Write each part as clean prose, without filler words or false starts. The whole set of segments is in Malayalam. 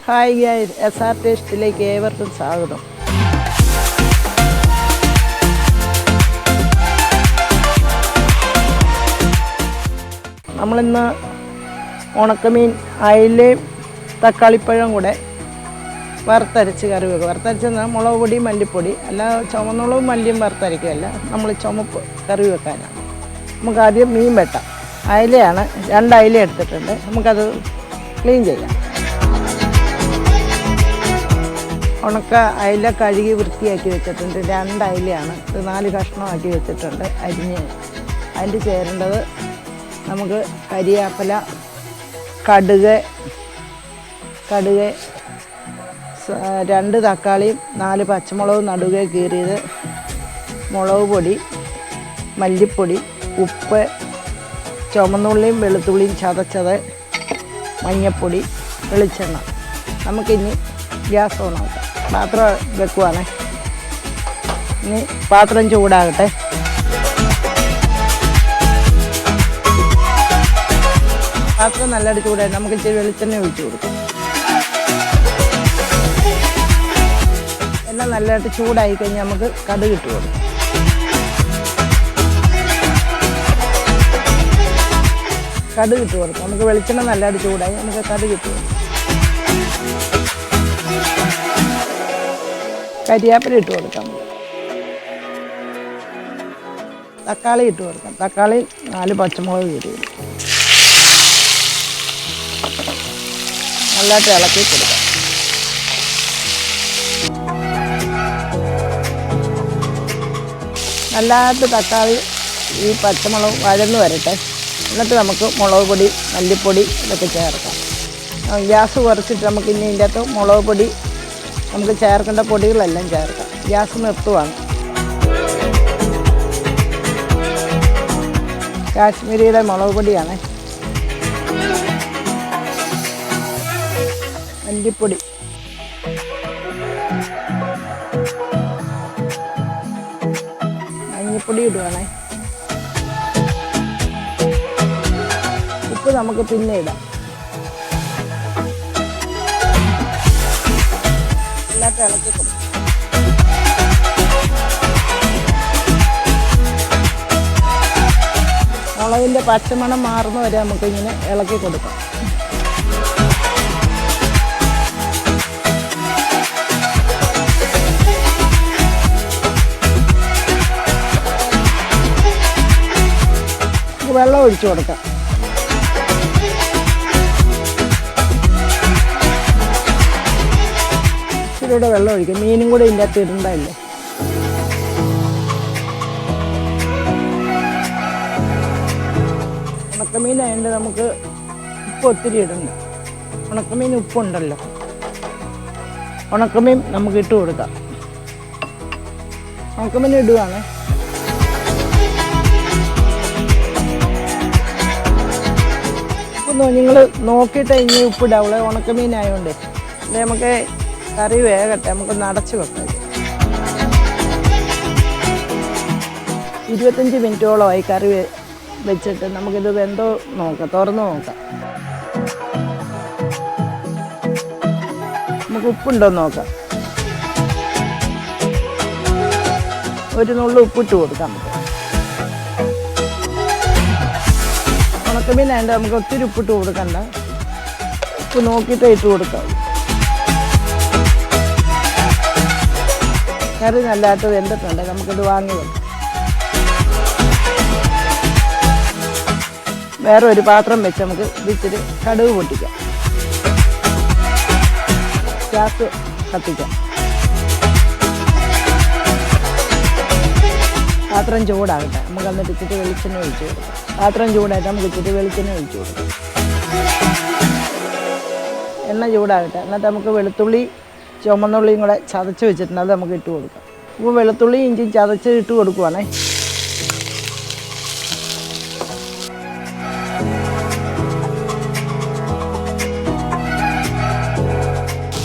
ഹായ് ഗൈസ്, SR ടേസ്റ്റിലേക്ക് ഏവർക്കും സ്വാഗതം. നമ്മളിന്ന് ഉണക്കമീൻ, അയിലയും തക്കാളിപ്പഴം കൂടെ വറുത്തരച്ച് കറി വെക്കുക. വറുത്തരച്ചെന്നാൽ മുളക് പൊടി, മല്ലിപ്പൊടി, അല്ല ചുമന്നുള്ളതും മല്ലിയും വറുത്തരയ്ക്കുകയല്ല, നമ്മൾ ചുമപ്പ് കറി വെക്കാനാണ്. നമുക്ക് ആദ്യം മീൻ വെട്ടാം. അയിലയാണ്, 2 അയില എടുത്തിട്ടുണ്ട്. നമുക്കത് ക്ലീൻ ചെയ്യാം. ഉണക്ക അയില കഴുകി വൃത്തിയാക്കി വെച്ചിട്ടുണ്ട്. 2 അയിലയാണ്. ഇത് 4 കഷ്ണമാക്കി വെച്ചിട്ടുണ്ട്. അരിഞ്ഞ് അതിൻ്റെ ചേരേണ്ടത് നമുക്ക് കരിയാപ്പില, കടുക്, 2 തക്കാളിയും 4 പച്ചമുളകും നടുകെ കീറിയത്, മുളക് പൊടി, മല്ലിപ്പൊടി, ഉപ്പ്, ചുമന്നുള്ളിയും വെളുത്തുള്ളിയും ചതച്ചത്, മഞ്ഞൾപ്പൊടി, വെളിച്ചെണ്ണ. നമുക്കിനി ഗ്യാസ് ഓണാക്കാം. പാത്രം വെക്കുവാണേ. ഇനി പാത്രം ചൂടാകട്ടെ. പാത്രം നല്ലതായിട്ട് ചൂടായി നമുക്ക് ഇച്ചിരി വെളിച്ചെണ്ണ ഒഴിച്ചു കൊടുക്കാം. എല്ലാം നല്ലതായിട്ട് ചൂടായി കഴിഞ്ഞാൽ നമുക്ക് കടുക് ഇട്ട് കൊടുക്കാം. കടുക് ഇട്ട് കൊടുക്കാം. നമുക്ക് വെളിച്ചെണ്ണ നല്ലതായിട്ട് ചൂടായി നമുക്ക് കടുക് ഇട്ട് കൊടുക്കാം. കരിയാപ്പില ഇട്ട് കൊടുക്കാം. തക്കാളി ഇട്ട് കൊടുക്കാം. തക്കാളി 4 പച്ചമുളക് കീറി നല്ലതായിട്ട് ഇളക്കി കൊടുക്കാം. നല്ലതായിട്ട് തക്കാളി ഈ പച്ചമുളക് വഴന്ന് വരട്ടെ. എന്നിട്ട് നമുക്ക് മുളക് പൊടി, മല്ലിപ്പൊടി ഇതൊക്കെ ചേർക്കാം. ഗ്യാസ് കുറച്ചിട്ട് നമുക്ക് ഇനി ഇതിൻ്റെ അകത്ത് മുളക് പൊടി, നമുക്ക് ചേർക്കേണ്ട പൊടികളെല്ലാം ചേർക്കാം. ഗ്യാസ് നിർത്തുവാണ്. കാശ്മീരിയുടെ മുളക് പൊടിയാണ്. മല്ലിപ്പൊടി, മഞ്ഞൾപ്പൊടി ഇടുവാണേ. ഉപ്പ് നമുക്ക് പിന്നെ ഇടാം. എല്ലാത്തും ഇളക്കി കൊടുക്കും. മുളകിൻ്റെ പച്ചമണം മാറുന്ന വരെ നമുക്കിങ്ങനെ ഇളക്കി കൊടുക്കാം. വെള്ളം ഒഴിച്ചു കൊടുക്കാം. ഇച്ചിരിയുടെ വെള്ളം ഒഴിക്കും. മീനും കൂടെ ഇതിൻ്റെ അകത്ത് ഇടണ്ടല്ലേ. ഉണക്കമീനായതുകൊണ്ട് നമുക്ക് ഉപ്പ് ഒത്തിരി ഇടണ്ട. ഉണക്കമീൻ ഉപ്പുണ്ടല്ലോ. ഉണക്കമീൻ നമുക്ക് ഇട്ട് കൊടുക്കാം. ഉണക്കമീൻ ഇടുവാണ്. നിങ്ങൾ നോക്കിയിട്ട് ഇനി ഉപ്പിടാവുള്ളൂ. ഉണക്കമീനായതുകൊണ്ട് അല്ലെ നമുക്ക് കറി വേകട്ടെ. നമുക്കൊന്ന് അടച്ച് വെക്കാം. 25 മിനിറ്റോളമായി കറി വെച്ചിട്ട് നമുക്കിത് വെന്തോ നോക്കാം. തുറന്ന് നോക്കാം. നമുക്ക് ഉപ്പുണ്ടോ നോക്കാം. ഒരു നുള്ളു ഉപ്പിട്ട് കൊടുക്കാം. നമുക്ക് ഉണക്കമീനായതുകൊണ്ട് നമുക്ക് ഒത്തിരി ഉപ്പിട്ട് കൊടുക്കണ്ട. ഉപ്പ് നോക്കിയിട്ട് ഇട്ട് കൊടുക്കാം. കറി നല്ലതായിട്ട് വെന്തിട്ടുണ്ട്. നമുക്കിത് വാങ്ങി വെക്കാം. വേറെ ഒരു പാത്രം വെച്ച് നമുക്ക് ഇച്ചിരി കടുക് പൊട്ടിക്കാം. ഗ്യാസ് കത്തിക്കാം. പാത്രം ചൂടാകട്ടെ. നമുക്ക് എന്നിട്ട് ഇച്ചിരി വെളിച്ചെണ്ണ ഒഴിച്ച് കൊടുക്കാം. പാത്രം ചൂടായിട്ട് നമുക്ക് ഇച്ചിരി വെളിച്ചെണ്ണ ഒഴിച്ച് കൊടുക്കാം. എണ്ണ ചൂടാകട്ടെ. എന്നിട്ട് നമുക്ക് വെളുത്തുള്ളി, ചുമന്നുള്ളിയും കൂടെ ചതച്ച് വെച്ചിട്ടുണ്ട്. അത് നമുക്ക് ഇട്ട് കൊടുക്കാം. ഇപ്പോൾ വെളുത്തുള്ളി, ഇഞ്ചി ചതച്ച് ഇട്ട് കൊടുക്കുവാണേ.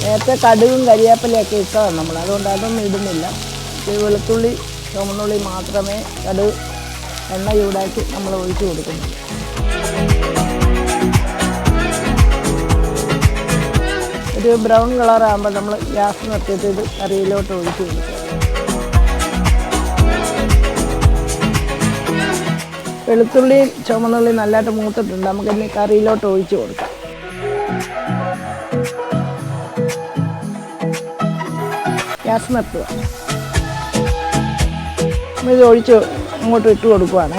നേരത്തെ കടുകും കരിയാപ്പിലയൊക്കെ ഇട്ടതാണ് നമ്മൾ. അതുകൊണ്ട് അതൊന്നും ഇടുന്നില്ല. വെളുത്തുള്ളി, ചുമന്നുള്ളി മാത്രമേ കടുക് എണ്ണ ചൂടാക്കി നമ്മൾ ഒഴിച്ച് കൊടുക്കുന്നുള്ളൂ. ഒരു ബ്രൗൺ കളറാകുമ്പോൾ നമ്മൾ ഗ്യാസ് നിർത്തിയിട്ട് ഇത് കറിയിലോട്ട് ഒഴിച്ച് കൊടുക്കുക. വെളുത്തുള്ളിയും ചുവന്നുള്ളിയും നല്ലതായിട്ട് മൂത്തിട്ടുണ്ട്. നമുക്കിനി കറിയിലോട്ട് ഒഴിച്ച് കൊടുക്കാം. ഗ്യാസ് നിർത്തുക. ഇത് ഒഴിച്ച് അങ്ങോട്ട് ഇട്ട് കൊടുക്കുവാണ്.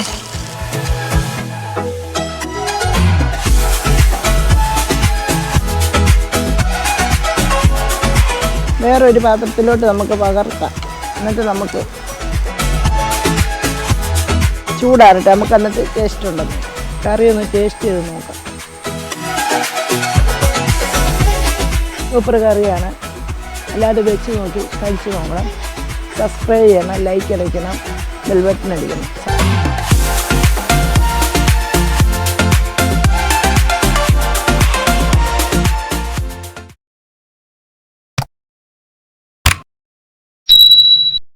വേറൊരു പാത്രത്തിലോട്ട് നമുക്ക് പകർത്താം. എന്നിട്ട് നമുക്ക് ചൂടാറട്ടെ. നമുക്ക് എന്നിട്ട് ടേസ്റ്റ് ഉണ്ടെന്ന് കറി ഒന്ന് ടേസ്റ്റ് ചെയ്ത് നോക്കാം. സൂപ്പർ കറിയാണ്. എല്ലാവരും വെച്ച് നോക്കി കഴിച്ച് നോക്കണം. സബ്സ്ക്രൈബ് ചെയ്യണം, ലൈക്ക് അടിക്കണം, ബെൽ ബട്ടൺ അടിക്കണം.